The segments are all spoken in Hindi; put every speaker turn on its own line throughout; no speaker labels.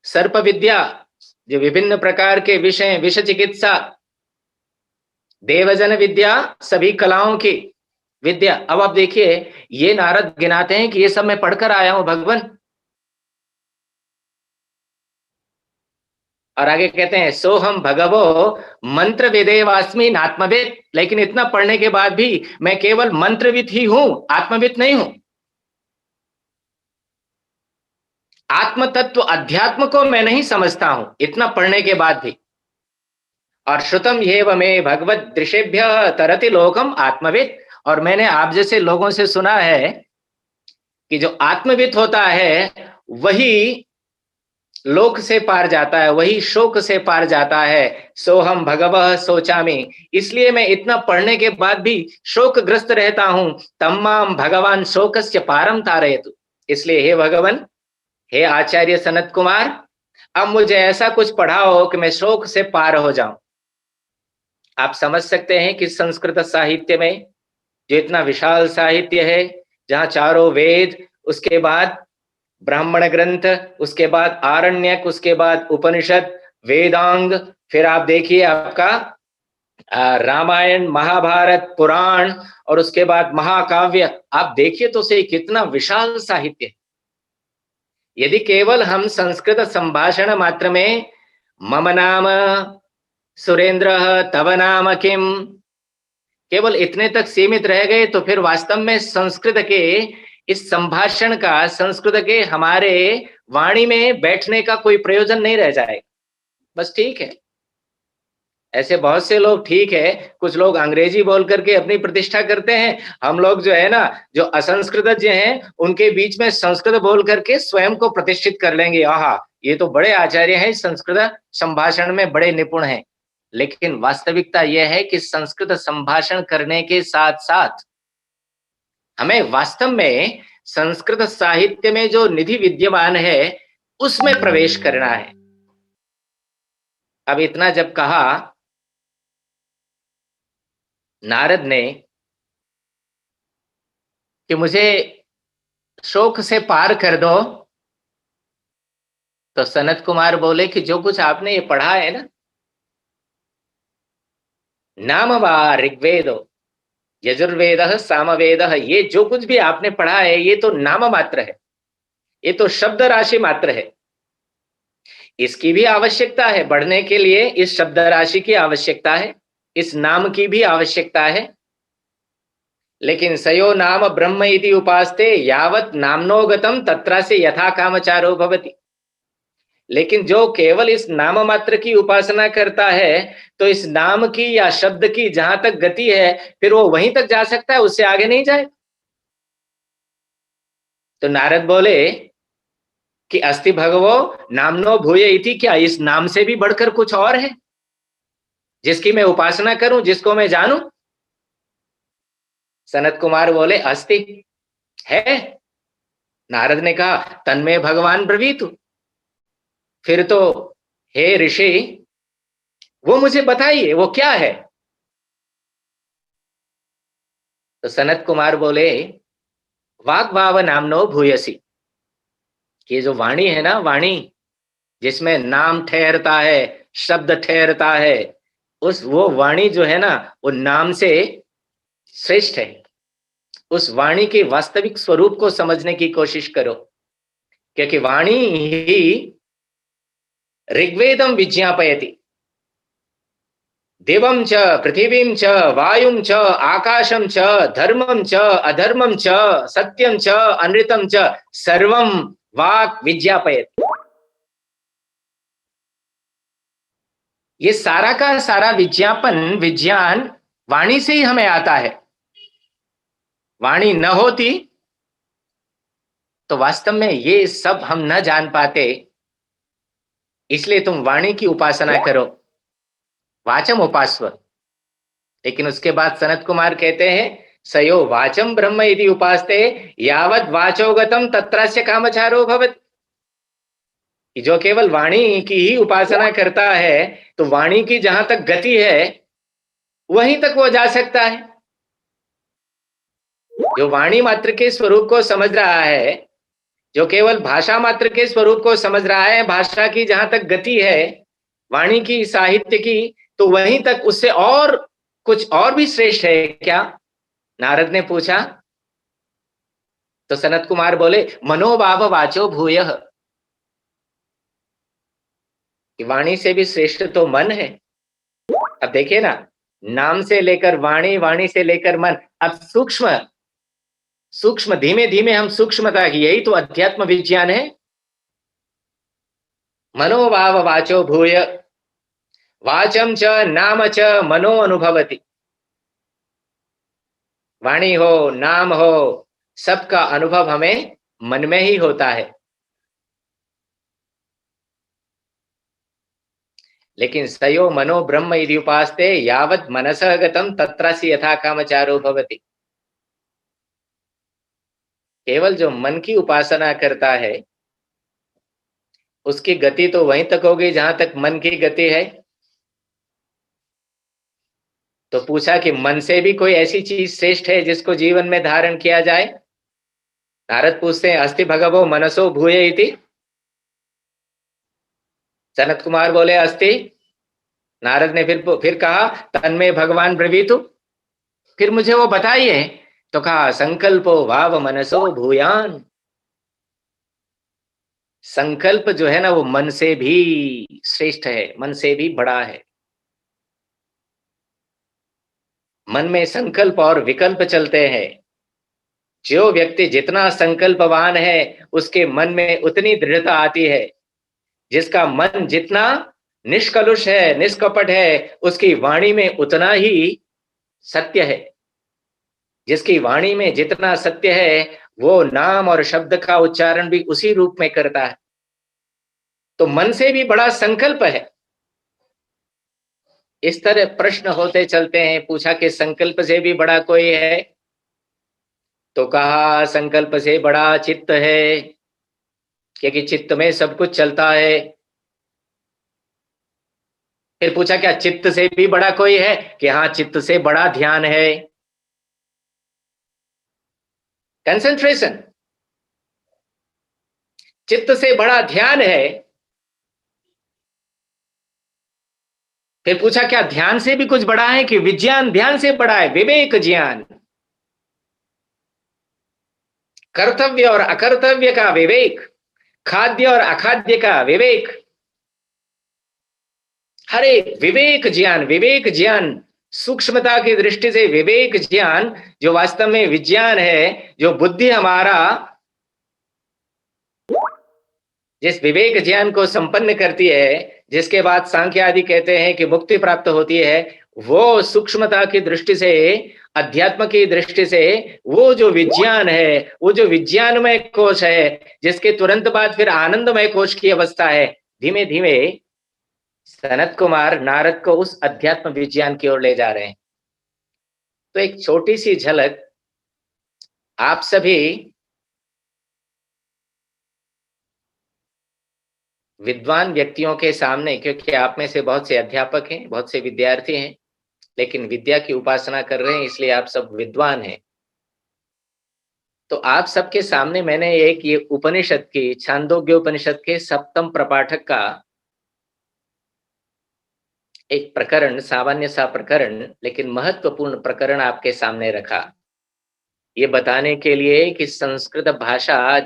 सर्प विद्या, जो विभिन्न प्रकार के विषय, विष चिकित्सा, देवजन विद्या, सभी कलाओं की विद्या। अब आप देखिए, ये नारद गिनाते हैं कि ये सब मैं पढ़कर आया हूं भगवान। और आगे कहते हैं सोहम भगवो मंत्र वेदेवास्मि नात्मविद। लेकिन इतना पढ़ने के बाद भी मैं केवल मंत्रविद ही हूं, आत्मविद नहीं हूं। आत्म तत्व अध्यात्म को मैं नहीं समझता हूं, इतना पढ़ने के बाद भी। और श्रुतम येव में भगवत दृशेभ्य तरति लोकम आत्मविद। और मैंने आप जैसे लोगों से सुना है कि जो आत्मविद होता है वही लोक से पार जाता है, वही शोक से पार जाता है। सोहम भगवः सोचामि। इसलिए मैं इतना पढ़ने के बाद भी शोकग्रस्त रहता हूं। तम्माम भगवान शोकस्य पारम तारयतु। इसलिए हे भगवान, हे आचार्य सनत कुमार, अब मुझे ऐसा कुछ पढ़ाओ कि मैं शोक से पार हो जाऊं। आप समझ सकते हैं कि संस्कृत साहित्य में जो इतना विशाल साहित्य है, जहां चारों वेद, उसके बाद ब्राह्मण ग्रंथ, उसके बाद आरण्यक, उसके बाद उपनिषद, वेदांग, फिर आप देखिए आपका रामायण, महाभारत, पुराण, और उसके बाद महाकाव्य। आप देखिए तो सही कितना विशाल साहित्य है। यदि केवल हम संस्कृत संभाषण मात्र में मम नाम सुरेंद्र तव नाम किम, केवल इतने तक सीमित रह गए तो फिर वास्तव में संस्कृत के इस संभाषण का, संस्कृत के हमारे वाणी में बैठने का कोई प्रयोजन नहीं रह जाएगा। बस ठीक है, ऐसे बहुत से लोग, ठीक है, कुछ लोग अंग्रेजी बोल करके अपनी प्रतिष्ठा करते हैं। हम लोग जो है ना, जो असंस्कृतज्ञ हैं, उनके बीच में संस्कृत बोल करके स्वयं को प्रतिष्ठित कर लेंगे। आहा, ये तो बड़े आचार्य हैं, संस्कृत संभाषण में बड़े निपुण हैं। लेकिन वास्तविकता यह है कि संस्कृत संभाषण करने के साथ साथ हमें वास्तव में संस्कृत साहित्य में जो निधि विद्यमान है उसमें प्रवेश करना है। अब इतना जब कहा नारद ने कि मुझे शोक से पार कर दो, तो सनत कुमार बोले कि जो कुछ आपने ये पढ़ा है ना, नाम वा ऋग्वेदो यजुर्वेद सामवेद, ये जो कुछ भी आपने पढ़ा है ये तो नाम मात्र है, ये तो शब्द राशि मात्र है। इसकी भी आवश्यकता है, बढ़ने के लिए इस शब्द राशि की आवश्यकता है, इस नाम की भी आवश्यकता है। लेकिन सयो नाम ब्रह्म इति उपास्ते यावत नामनोगतम तत्र से यथा कामचारो भवति। लेकिन जो केवल इस नाम मात्र की उपासना करता है, तो इस नाम की या शब्द की जहां तक गति है फिर वो वहीं तक जा सकता है, उससे आगे नहीं जाए। तो नारद बोले कि अस्ति भगवो नामनो भूय इति, क्या इस नाम से भी बढ़कर कुछ और है जिसकी मैं उपासना करूं, जिसको मैं जानूं? सनत कुमार बोले अस्ति, है। नारद ने कहा तन्मे भगवान ब्रवीतु। फिर तो हे ऋषि, वो मुझे बताइए वो क्या है। तो सनत कुमार बोले वाग भाव नामनो भूयसी। ये जो वाणी है ना, वाणी जिसमें नाम ठहरता है, शब्द ठहरता है, उस वो वाणी जो है ना, वो नाम से श्रेष्ठ है। उस वाणी के वास्तविक स्वरूप को समझने की कोशिश करो, क्योंकि वाणी ही ऋग्वेदम विज्ञापयति। देवं च पृथिवीं च वायुं च आकाशं च धर्मं च अधर्मं च सत्यं च अनृतं च सर्वं वाक् विज्ञापयति। ये सारा का सारा विज्ञापन, विज्ञान वाणी से ही हमें आता है। वाणी न होती तो वास्तव में ये सब हम न जान पाते। इसलिए तुम वाणी की उपासना करो, वाचम उपास्व। लेकिन उसके बाद सनत कुमार कहते हैं सयो वाचम ब्रह्म यदि उपासते यावत वाचोगतम तत्रस्य कामचारो भवति। जो केवल वाणी की ही उपासना करता है तो वाणी की जहां तक गति है वहीं तक वो जा सकता है। जो वाणी मात्र के स्वरूप को समझ रहा है, जो केवल भाषा मात्र के स्वरूप को समझ रहा है, भाषा की जहां तक गति है, वाणी की, साहित्य की, तो वहीं तक उससे और कुछ और भी श्रेष्ठ है क्या? नारद ने पूछा। तो सनत कुमार बोले, मनोभाव वाचो भूयः, कि वाणी से भी श्रेष्ठ तो मन है। अब देखिए ना, नाम से लेकर वाणी, वाणी से लेकर मन, अब सूक्ष्म सूक्ष्म, धीमे धीमे हम सूक्ष्मता की, यही तो अध्यात्म विज्ञान है। मनोभाव वाचो भूय, वाचम च नाम च मनो अनुभवति। वाणी हो, नाम हो, सबका अनुभव हमें मन में ही होता है। लेकिन सयो मनो ब्रह्म यदि उपास्ते, यावत् मनसः गतं तत्रासि यथा कामचारो भवति। केवल जो मन की उपासना करता है, उसकी गति तो वहीं तक होगी जहां तक मन की गति है। तो पूछा कि मन से भी कोई ऐसी चीज श्रेष्ठ है जिसको जीवन में धारण किया जाए? नारद पूछते हैं, अस्ति भगवो मनसो भूय इति। सनत कुमार बोले, अस्ति। नारद ने फिर कहा, तन्मे भगवान ब्रवीतु, फिर मुझे वो बताइए। तो कहा, संकल्पो भाव मनसो भूयान। संकल्प जो है ना, वो मन से भी श्रेष्ठ है, मन से भी बड़ा है। मन में संकल्प और विकल्प चलते हैं। जो व्यक्ति जितना संकल्पवान है, उसके मन में उतनी दृढ़ता आती है। जिसका मन जितना निष्कलुष है, निष्कपट है, उसकी वाणी में उतना ही सत्य है। जिसकी वाणी में जितना सत्य है, वो नाम और शब्द का उच्चारण भी उसी रूप में करता है। तो मन से भी बड़ा संकल्प है। इस तरह प्रश्न होते चलते हैं। पूछा कि संकल्प से भी बड़ा कोई है? तो कहा, संकल्प से बड़ा चित्त है, क्योंकि चित्त में सब कुछ चलता है। फिर पूछा, क्या चित्त से भी बड़ा कोई है? कि हाँ, चित्त से बड़ा ध्यान है, कंसंट्रेशन। चित्त से बड़ा ध्यान है। फिर पूछा, क्या ध्यान से भी कुछ बड़ा है? कि विज्ञान ध्यान से बड़ा है, विवेक ज्ञान। कर्तव्य और अकर्तव्य का विवेक, खाद्य और अखाद्य का विवेक, हर एक विवेक ज्ञान, विवेक ज्ञान, सूक्ष्मता की दृष्टि से विवेक ज्ञान, जो वास्तव में विज्ञान है, जो बुद्धि हमारा जिस विवेक ज्ञान को संपन्न करती है, जिसके बाद सांख्य आदि कहते हैं कि मुक्ति प्राप्त होती है, वो सूक्ष्मता की दृष्टि से, अध्यात्म की दृष्टि से, वो जो विज्ञान है, वो जो विज्ञानमय कोश है, जिसके तुरंत बाद फिर आनंदमय कोश की अवस्था है। धीमे धीमे सनत कुमार नारद को उस अध्यात्म विज्ञान की ओर ले जा रहे हैं। तो एक छोटी सी झलक आप सभी विद्वान व्यक्तियों के सामने, क्योंकि आप में से बहुत से अध्यापक हैं, बहुत से विद्यार्थी हैं, लेकिन विद्या की उपासना कर रहे हैं, इसलिए आप सब विद्वान हैं। तो आप सबके सामने मैंने एक ये उपनिषद की, छांदोग्य उपनिषद के सप्तम प्रपाठक का एक प्रकरण, सामान्य सा प्रकरण लेकिन महत्वपूर्ण प्रकरण आपके सामने रखा, ये बताने के लिए कि संस्कृत भाषा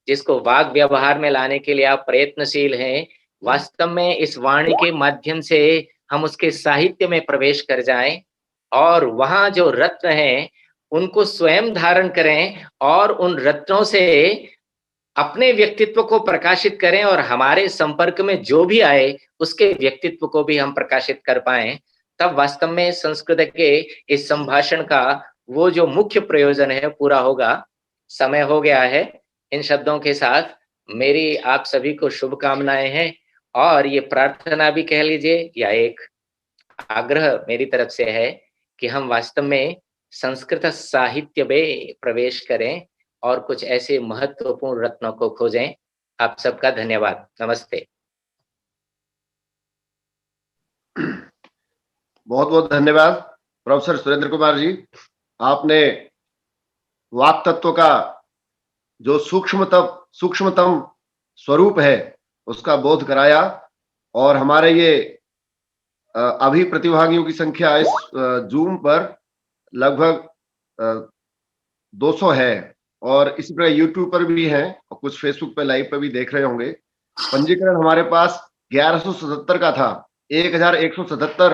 जिसको वाग व्यवहार में लाने के लिए आप प्रयत्नशील हैं, वास्तव में इस वाणी के माध्यम से हम उसके साहित्य में प्रवेश कर जाएं और वहां जो रत्न हैं उनको स्वयं धारण करें और उन रत्नों से अपने व्यक्तित्व को प्रकाशित करें और हमारे संपर्क में जो भी आए उसके व्यक्तित्व को भी हम प्रकाशित कर पाएं। तब वास्तव में संस्कृत के इस संभाषण का वो जो मुख्य प्रयोजन है पूरा होगा। समय हो गया है। इन शब्दों के साथ मेरी आप सभी को शुभकामनाएं हैं और ये प्रार्थना भी कह लीजिए या एक आग्रह मेरी तरफ से है कि हम वास्तव में संस्कृत साहित्य में प्रवेश करें और कुछ ऐसे महत्वपूर्ण रत्नों को खोजें। आप सबका धन्यवाद। नमस्ते।
बहुत बहुत धन्यवाद प्रोफेसर सुरेंद्र कुमार जी। आपने वाक तत्व का जो सूक्ष्मतम स्वरूप है उसका बोध कराया। और हमारे ये अभी प्रतिभागियों की संख्या इस जूम पर लगभग 200 है, और इसी प्रकार यूट्यूब पर भी है और कुछ फेसबुक पे लाइव पे भी देख रहे होंगे। पंजीकरण हमारे पास 1177 का था, 1177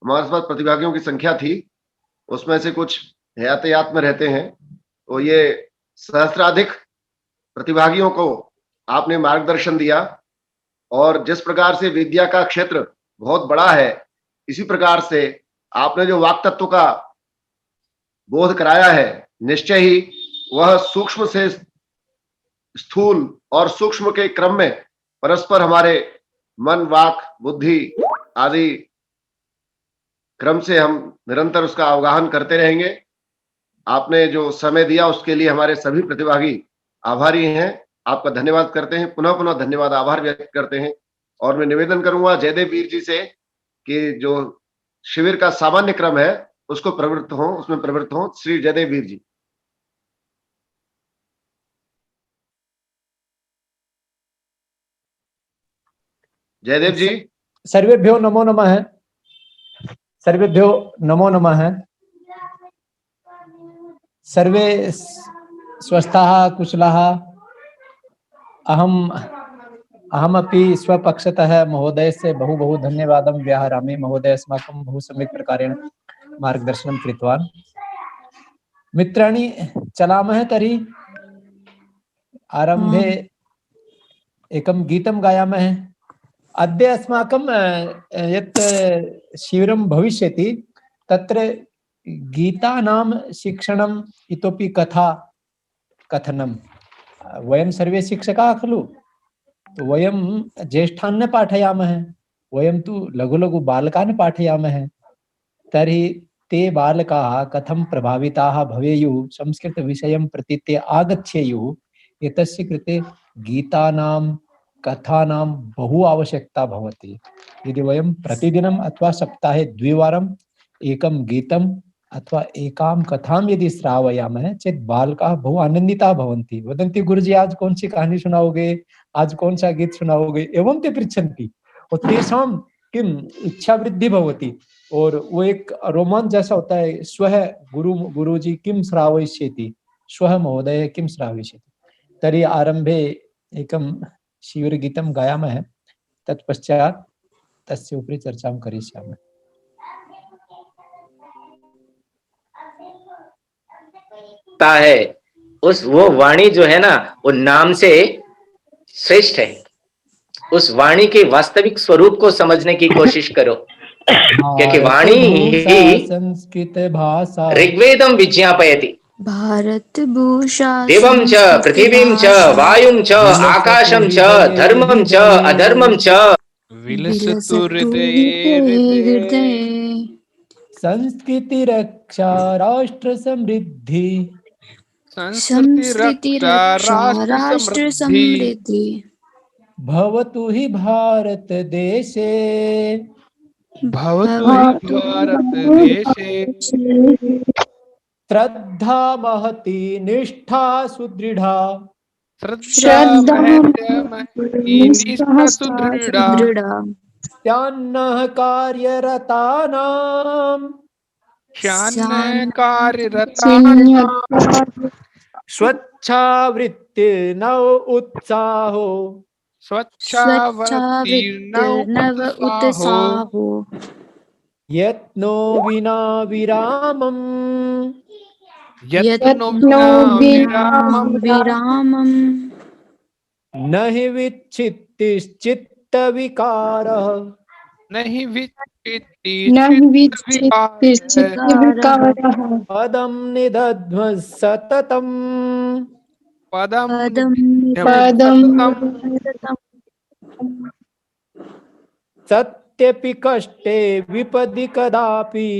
हमारे पास प्रतिभागियों की संख्या थी। उसमें से कुछ यातायात में रहते हैं, तो ये सहस्राधिक प्रतिभागियों को आपने मार्गदर्शन दिया। और जिस प्रकार से विद्या का क्षेत्र बहुत बड़ा है, इसी प्रकार से आपने जो वाक तत्व का बोध कराया है, निश्चय ही वह सूक्ष्म से स्थूल और सूक्ष्म के क्रम में परस्पर हमारे मन, वाक, बुद्धि आदि क्रम से हम निरंतर उसका अवगाहन करते रहेंगे। आपने जो समय दिया उसके लिए हमारे सभी प्रतिभागी आभारी हैं, आपका धन्यवाद करते हैं, पुनः पुनः धन्यवाद, आभार व्यक्त करते हैं। और मैं निवेदन करूंगा जयदेव वीर जी से कि जो शिविर का सामान्य क्रम है उसको उसमें प्रवृत्त हो। श्री जयदेव वीर जी। जयदेव जी।
सर्वेभ्यो नमो नमः। सर्वेभ्यो नमो नमः। सर्वे स्वस्थाः कुशलाः। अहमपि स्वपक्षतः महोदयस्य बहु बहु धन्यवादं व्याहरामि। महोदय अस्माकं बहु सम्यक् प्रकारेण मार्गदर्शनं कृतवान्। मित्राणि, चलामः तर्हि आरम्भे एकं गीतं गायामः। अद्य अस्माकं यत् शिबिरं भविष्यति तत्र गीतानां शिक्षणम् इतोपि कथा कथनं। वयं सर्वे शिक्षकाः खलु, तो वयं ज्येष्ठान् न पाठयामः, वयं तु लघु लघु बालकान् पाठयामः। तर्हि ते बालकाः कथं प्रभाविताः भवेयुः, संस्कृतविषयं प्रति ते आगच्छेयुः, एतस्य कृते गीतानां कथानां बहु आवश्यकता भवति। यदि वयं प्रतिदिनम् अथवा सप्ताहे द्विवारम् एकं गीतम् अथवा एकां कथां यदि श्रावयामः चेत् बालकाः बहु आनन्दिताः भवन्ति। वदन्ति, गुरुजी आज कौन सी कहानी सुनाओगे, आज कौन सा गीत सुनाओगे, एवं ते पृच्छन्ति। और तेषां किम इच्छा वृद्धि भवति और वो एक रोमांच जैसा होता है। स्वः गुरुजी किं श्रावयिष्यति, स्वः महोदय किं श्रावयिष्यति। तर्हि आरम्भे एकं शिविरगीतं गायामः, तत्पश्चात् तस्य उपरि चर्चां करिष्यामः।
है उस वो वाणी जो है ना, वो नाम से श्रेष्ठ है। उस वाणी के वास्तविक स्वरूप को समझने की कोशिश करो, क्योंकि वाणी ही
संस्कृत भाषा
ऋग्वेदं विज्ञापयति।
भारत भूषा
देवं च पृथिवीं च वायुं च आकाशं च धर्मं च अधर्मं च
विलसतु हृदये।
संस्कृति रक्षा राष्ट्र समृद्धि,
संस्कृति रक्षा राष्ट्र समृद्धि।
भवतु हि भारत देशे,
भवतु हि भारत देशे
श्रद्धा महती निष्ठा सुदृढ़ा,
श्रद्धा महती निष्ठा सुदृढ़ा,
श्यान्नः कार्यरतानां
श्यान्नः कार्यरतानां
स्वच्छावृत्तिर्नव उत्साहो,
स्वच्छावृत्तिर्नव उत्साहो,
यत्नो विना विरामम्,
यत्नो विरामम्,
न हि विच्छित्तिश्चित्त विकारः,
नहि विच्छित्तिश्चित्त विकारः,
पदं निदध्मः सततम्,
पदं
सत्यपि कष्टे विपदि कदापि,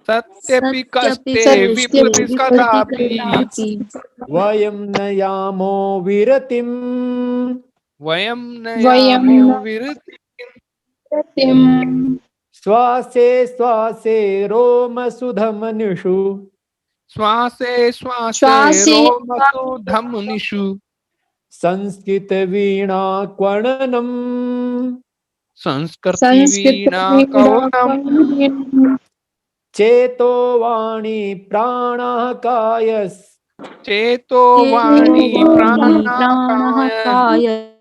सत्यपि कष्टे विपदि कदापि,
वयं न यामो विरतिम्,
वयं न यामो विरतिम्,
श्वासे श्वासे रोमसुधमनुषु,
श्वासे श्वासे
श्वासे
रोमसो धमनिषु
संस्कृत वीणा क्वर्णनम
संस्कृति वीणा कवनम
चेतो वाणी प्राणः कायस्
चेतो वाणी प्राणः
प्राणः
कायः
काय